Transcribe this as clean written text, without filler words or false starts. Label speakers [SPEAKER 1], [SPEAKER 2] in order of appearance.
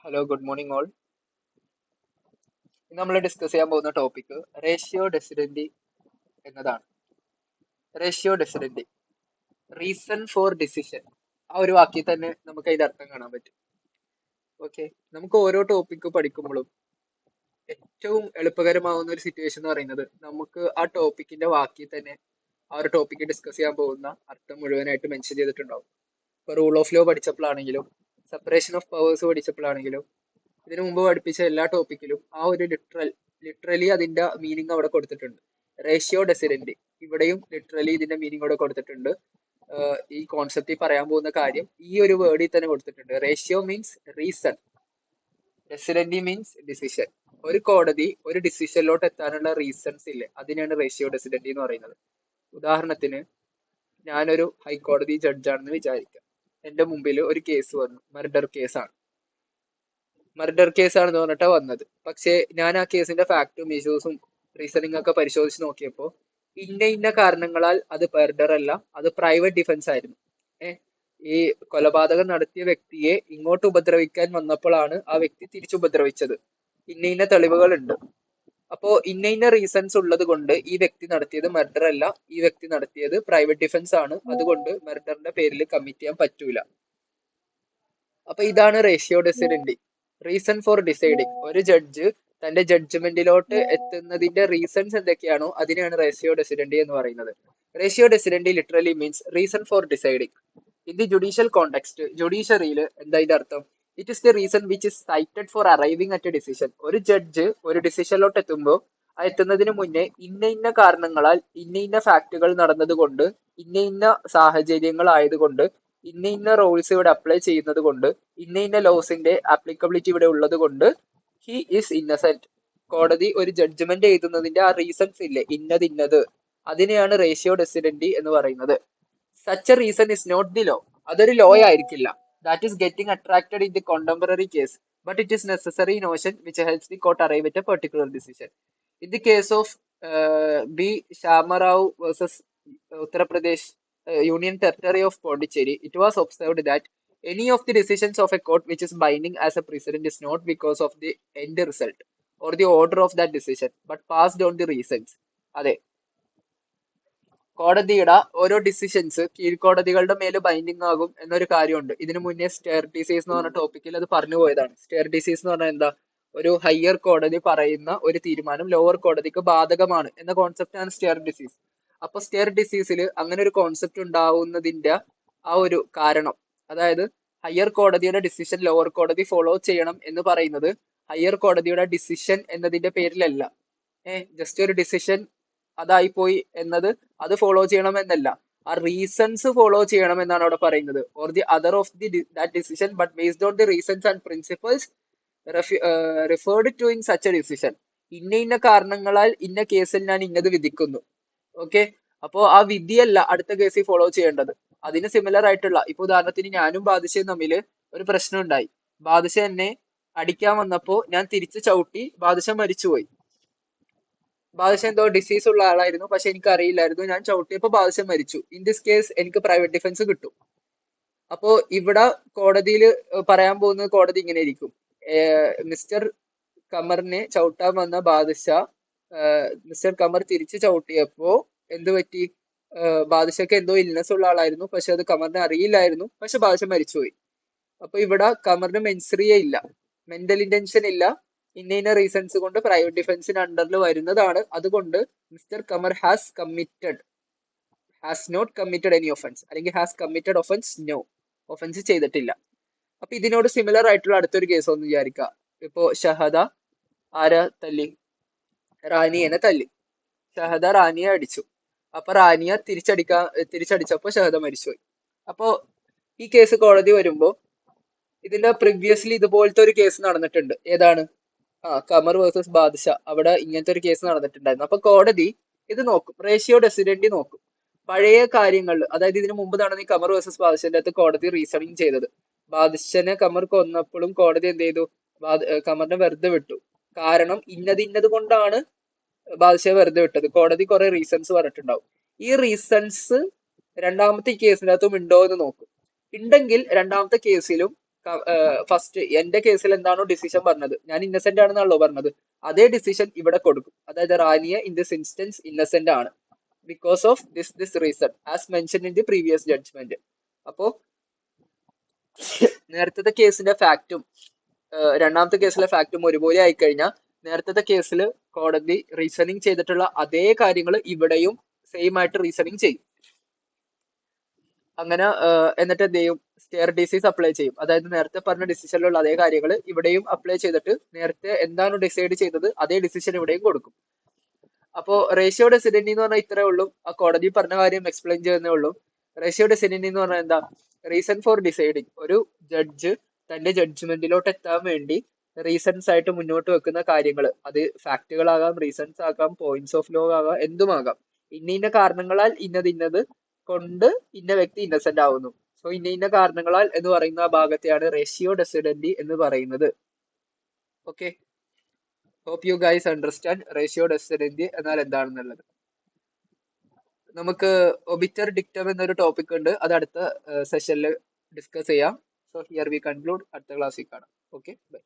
[SPEAKER 1] Hello good morning all. ഇന്ന് നമ്മൾ discuss ചെയ്യാൻ പോകുന്ന ടോപ്പിക് റേഷ്യോ ഡെസിഡൻറ്റി എന്നതാണ്. റേഷ്യോ ഡെസിഡൻറ്റി, റീസൺ ഫോർ ഡിസിഷൻ, ആ ഒരു വാക്കിൽ തന്നെ നമുക്ക് അതിന്റെ അർത്ഥം കാണാൻ പറ്റും. ഓക്കെ, നമുക്ക് ഓരോ ടോപ്പിക്ക് പഠിക്കുമ്പോഴും ഏറ്റവും എളുപ്പകരമാവുന്ന ഒരു സിറ്റുവേഷൻ എന്ന് പറയുന്നത് നമുക്ക് ആ ടോപ്പിക്കിന്റെ വാക്കിൽ തന്നെ ആ ഒരു ടോപ്പിക്ക് ഡിസ്കസ് ചെയ്യാൻ പോകുന്ന അർത്ഥം മുഴുവനായിട്ട് മെൻഷൻ ചെയ്തിട്ടുണ്ടാവും. ഇപ്പൊ റൂൾ ഓഫ് ലോ പഠിച്ചപ്പോഴാണെങ്കിലും സെപ്പറേഷൻ ഓഫ് പവേഴ്സ് പഠിച്ചപ്പോഴാണെങ്കിലും ഇതിനു മുമ്പ് പഠിപ്പിച്ച എല്ലാ ടോപ്പിക്കിലും ആ ഒരു ലിറ്ററലി അതിന്റെ മീനിങ് അവിടെ കൊടുത്തിട്ടുണ്ട്. റേഷ്യോ ഡെസിഡന്റ്, ഇവിടെയും ലിറ്ററലി ഇതിന്റെ മീനിങ് അവിടെ കൊടുത്തിട്ടുണ്ട്. ഈ കോൺസെപ്റ്റിൽ പറയാൻ പോകുന്ന കാര്യം ഈ ഒരു വേർഡിൽ തന്നെ കൊടുത്തിട്ടുണ്ട്. Ratio means reason, decidendi means decision. ഒരു കോടതി ഒരു ഡിസിഷനിലോട്ട് എത്താനുള്ള റീസൺസ് ഇല്ലേ, അതിനാണ് റേഷ്യോ ഡെസിഡന്റ് എന്ന് പറയുന്നത്. ഉദാഹരണത്തിന്, ഞാനൊരു ഹൈക്കോടതി ജഡ്ജാണെന്ന് വിചാരിക്കാം. എന്റെ മുമ്പിൽ ഒരു കേസ് വന്നു, മർഡർ കേസാണ്. മർഡർ കേസാണെന്ന് പറഞ്ഞിട്ടാണ് വന്നത്. പക്ഷേ ഞാൻ ആ കേസിന്റെ ഫാക്റ്റും ഇഷ്യൂസും റീസണിങ് ഒക്കെ പരിശോധിച്ച് നോക്കിയപ്പോൾ ഇന്ന കാരണങ്ങളാൽ അത് മർഡർ അല്ല, അത് പ്രൈവറ്റ് ഡിഫൻസ് ആയിരുന്നു. ഈ കൊലപാതകം നടത്തിയ വ്യക്തിയെ ഇങ്ങോട്ട് ഉപദ്രവിക്കാൻ വന്നപ്പോഴാണ് ആ വ്യക്തി തിരിച്ചുപദ്രവിച്ചത്. ഇന്ന തെളിവുകളുണ്ട്. അപ്പോ ഇന്ന റീസൺസ് ഉള്ളത് കൊണ്ട് ഈ വ്യക്തി നടത്തിയത് മർഡർ അല്ല, ഈ വ്യക്തി നടത്തിയത് പ്രൈവറ്റ് ഡിഫൻസ് ആണ്, അതുകൊണ്ട് മർഡറിന്റെ പേരിൽ കമ്മിറ്റ് ചെയ്യാൻ പറ്റൂല. അപ്പൊ ഇതാണ് റേഷ്യോ ഡെസിഡന്റ്, റീസൺ ഫോർ ഡിസൈഡിങ്. ഒരു ജഡ്ജ് തന്റെ ജഡ്ജ്മെന്റിലോട്ട് എത്തുന്നതിന്റെ റീസൺസ് എന്തൊക്കെയാണോ അതിനെയാണ് റേഷ്യോ ഡെസിഡന്റ് എന്ന് പറയുന്നത്. Ratio decidendi literally means reason for deciding. In the judicial context, ജുഡീഷ്യറിയിൽ എന്താ ഇതിന്റെ അർത്ഥം? It is the reason which is cited for arriving at a decision. ഒരു ജഡ്ജ് ഒരു ഡിസിഷനിലോട്ട് എത്തുമ്പോൾ ആ എത്തുന്നതിന് മുന്നേ ഇന്ന കാരണങ്ങളാൽ ഇന്ന ഫാക്ടുകൾ നടന്നതുകൊണ്ട്, ഇന്ന സാഹചര്യങ്ങൾ ആയതുകൊണ്ട്, ഇന്ന റൂൾസ് ഇവിടെ അപ്ലൈ ചെയ്യുന്നത് കൊണ്ട്, ഇന്ന ലോസിന്റെ ആപ്ലിക്കബിലിറ്റി ഇവിടെ ഉള്ളത് കൊണ്ട് ഹി ഈസ് ഇന്നസെന്റ്. കോടതി ഒരു ജഡ്ജ്മെന്റ് എഴുതുന്നതിന്റെ ആ റീസൺസ് ഇല്ലേ, ഇന്നത്, അതിനെയാണ് റേഷ്യോ ഡെസിഡന്റ് എന്ന് പറയുന്നത്. Such a reason is not the law. അതൊരു ലോ ആയിരിക്കില്ല. That is getting attracted in the contemporary case, but it is necessary notion which helps the court arrive at a particular decision. In the case of B Shyamrao versus Uttar Pradesh Union Territory of Pondicherry, it was observed that any of the decisions of a court which is binding as a precedent is not because of the end result or the order of that decision, but passed on the reasons. അതെ, കോടതിയുടെ ഓരോ decisions കീഴ്ക്കോടതികളുടെ മേല് binding ആകും എന്നൊരു കാര്യമുണ്ട്. ഇതിനു മുന്നേ stair disease എന്ന് പറഞ്ഞ ടോപ്പിക്കിൽ അത് പറഞ്ഞു പോയതാണ്. സ്റ്റെയർ ഡിസീസ് എന്ന് പറഞ്ഞാൽ എന്താ? ഒരു ഹയർ കോടതി പറയുന്ന ഒരു തീരുമാനം ലോവർ കോടതിക്ക് ബാധകമാണ് എന്ന കോൺസെപ്റ്റ് ആണ് സ്റ്റെയർ ഡിസീസ്. അപ്പൊ സ്റ്റെയർ ഡിസീസിൽ അങ്ങനെ ഒരു കോൺസെപ്റ്റ് ഉണ്ടാവുന്നതിന്റെ ആ ഒരു കാരണം, അതായത് ഹയർ കോടതിയുടെ ഡിസിഷൻ ലോവർ കോടതി ഫോളോ ചെയ്യണം എന്ന് പറയുന്നത് ഹയർ കോടതിയുടെ ഡിസിഷൻ എന്നതിന്റെ പേരിലല്ല. ജസ്റ്റ് ഒരു ഡിസിഷൻ അതായിപ്പോയി എന്നത് അത് ഫോളോ ചെയ്യണം എന്നല്ല, ആ റീസൺസ് ഫോളോ ചെയ്യണം എന്നാണ് അവിടെ പറയുന്നത്. Or the other of the that decision but based on the reasons and principles referred to in such a decision. ഇന്ന കാരണങ്ങളാൽ ഇന്ന കേസിൽ ഞാൻ ഇന്നത് വിധിക്കുന്നു. ഓക്കെ, അപ്പോ ആ വിധിയല്ല അടുത്ത കേസിൽ ഫോളോ ചെയ്യേണ്ടത്. അതിന് സിമിലർ ആയിട്ടുള്ള, ഇപ്പൊ ഉദാഹരണത്തിന് ഞാനും ബാദുഷയും തമ്മിൽ ഒരു പ്രശ്നം ഉണ്ടായി. ബാദുഷ എന്നെ അടിക്കാൻ വന്നപ്പോ ഞാൻ തിരിച്ചു ചവിട്ടി, ബാദുഷ മരിച്ചുപോയി. ബാദുഷ എന്തോ ഡിസീസ് ഉള്ള ആളായിരുന്നു, പക്ഷെ എനിക്ക് അറിയില്ലായിരുന്നു. ഞാൻ ചവിട്ടിയപ്പോ ബാദുഷ മരിച്ചു. ഇൻ ദിസ് കേസ് എനിക്ക് പ്രൈവറ്റ് ഡിഫൻസ് കിട്ടും. അപ്പോ ഇവിടെ കോടതിയിൽ പറയാൻ പോകുന്നത്, കോടതി ഇങ്ങനെ ഇരിക്കും: മിസ്റ്റർ കമറിനെ ചവിട്ടാൻ വന്ന ബാദുഷ, മിസ്റ്റർ കമർ തിരിച്ചു ചവിട്ടിയപ്പോ എന്ത് പറ്റി? ബാദുഷക്ക് എന്തോ ഇൽനെസ് ഉള്ള ആളായിരുന്നു, പക്ഷെ അത് കമറിനെ അറിയില്ലായിരുന്നു, പക്ഷെ ബാദുഷ മരിച്ചുപോയി. അപ്പൊ ഇവിടെ കമറിന് മെൻസറിയ ഇല്ല, മെന്റൽ ഇന്റൻഷൻ ഇല്ല, ഇന്ന റീസൺസ് കൊണ്ട് പ്രൈവറ്റ് ഡിഫൻസിന് അണ്ടറിൽ വരുന്നതാണ്. അതുകൊണ്ട് mister Kamar has not committed any offence, അല്ലെങ്കിൽ has committed offence no, offence ചെയ്തിട്ടില്ല. അപ്പൊ ഇതിനോട് സിമിലർ ആയിട്ടുള്ള അടുത്തൊരു കേസ് ഒന്ന് വിചാരിക്കുക. ഇപ്പോ ഷഹദ ആരാ തല്ലി? റാനിയെ തല്ലി. ഷഹദ റാനിയെ അടിച്ചു. അപ്പൊ റാനിയെ തിരിച്ചടിച്ചപ്പോ ഷഹദ മരിച്ചുപോയി. അപ്പോ ഈ കേസ് കോടതി വരുമ്പോ ഇതിന്റെ പ്രീവിയസ്ലി ഇതുപോലത്തെ ഒരു കേസ് നടന്നിട്ടുണ്ട്. ഏതാണ്? കമർ വേഴ്സസ് ബാദുഷ. അവിടെ ഇങ്ങനത്തെ ഒരു കേസ് നടന്നിട്ടുണ്ടായിരുന്നു. അപ്പൊ കോടതി ഇത് നോക്കും, റേഷ്യോ ഡെസിഡന്റ് നോക്കും. പഴയ കാര്യങ്ങളിൽ, അതായത് ഇതിനു മുമ്പ് നടന്ന ഈ കമർ വേഴ്സസ് ബാദുഷന്റെ അകത്ത് കോടതി റീസണിങ് ചെയ്തത്, ബാദുഷനെ കമർ കൊന്നപ്പോഴും കോടതി എന്ത് ചെയ്തു? കമറിനെ വെറുതെ വിട്ടു. കാരണം ഇന്നത് കൊണ്ടാണ് ബാദുഷയെ വെറുതെ വിട്ടത്. കോടതി കുറെ റീസൺസ് പറഞ്ഞിട്ടുണ്ടാവും. ഈ റീസൺസ് രണ്ടാമത്തെ കേസിനകത്തും ഉണ്ടോ എന്ന് നോക്കും. ഉണ്ടെങ്കിൽ രണ്ടാമത്തെ കേസിലും ഫസ്റ്റ് എന്റെ കേസിൽ എന്താണോ ഡിസിഷൻ പറഞ്ഞത്, ഞാൻ ഇന്നസെന്റ് ആണെന്നാണല്ലോ പറഞ്ഞത്, അതേ ഡിസിഷൻ ഇവിടെ കൊടുക്കും. അതായത് Rania in this instance innocent ആണ് because of this reason as mention in the previous judgment. അപ്പോ നേരത്തെ കേസിന്റെ ഫാക്റ്റും രണ്ടാമത്തെ കേസിലെ ഫാക്റ്റും ഒരുപോലെ ആയിക്കഴിഞ്ഞാൽ നേരത്തെ കേസിൽ കോടതി റീസണിങ് ചെയ്തിട്ടുള്ള അതേ കാര്യങ്ങൾ ഇവിടെയും സെയിം ആയിട്ട് റീസണിങ് ചെയ്യും. അങ്ങനെ എന്നിട്ട് എന്ത് ചെയ്യും, സ്റ്റെയർ ഡിസീസ് അപ്ലൈ ചെയ്യും. അതായത് നേരത്തെ പറഞ്ഞ ഡിസിഷനിലുള്ള അതേ കാര്യങ്ങൾ ഇവിടെയും അപ്ലൈ ചെയ്തിട്ട് നേരത്തെ എന്താണ് ഡിസൈഡ് ചെയ്തത് അതേ ഡിസിഷൻ ഇവിടെയും കൊടുക്കും. അപ്പോ റേഷ്യോ ഡെസിഡന്റി എന്ന് പറഞ്ഞാൽ ഇത്രേ ഉള്ളൂ. ആ കോടതി പറഞ്ഞ കാര്യം എക്സ്പ്ലെയിൻ ചെയ്യുന്നേ ഉള്ളൂ. റേഷ്യോ ഡെസിഡന്റി എന്ന് പറഞ്ഞാൽ എന്താ, റീസൺ ഫോർ ഡിസൈഡിങ്. ഒരു ജഡ്ജ് തന്റെ ജഡ്ജ്മെന്റിലോട്ട് എത്താൻ വേണ്ടി റീസൺസ് ആയിട്ട് മുന്നോട്ട് വെക്കുന്ന കാര്യങ്ങൾ, അത് ഫാക്ടുകളാകാം, റീസൺസ് ആകാം, പോയിന്റ്സ് ഓഫ് ലോ ആകാം, എന്തുമാകാം. ഇന്ന കാരണങ്ങളാൽ ഇന്നത് കൊണ്ട് ഇന്ന വ്യക്തി ഇന്നസെന്റ് ആവുന്നു. സോ ഇന്ന കാരണങ്ങളാൽ എന്ന് പറയുന്ന ആ ഭാഗത്തെയാണ് റേഷ്യോ ഡെസിഡന്റി എന്ന് പറയുന്നത്. Okay, hope you guys understand ratio decidendi എന്നാൽ എന്താണെന്നുള്ളത്. നമുക്ക് ഒബിറ്റർ ഡിക്റ്റം എന്നൊരു ടോപ്പിക് ഉണ്ട്, അത് അടുത്ത സെഷനിൽ ഡിസ്കസ് ചെയ്യാം. So here we conclude. അടുത്ത ക്ലാസ്സിൽ കാണാം. Okay, by.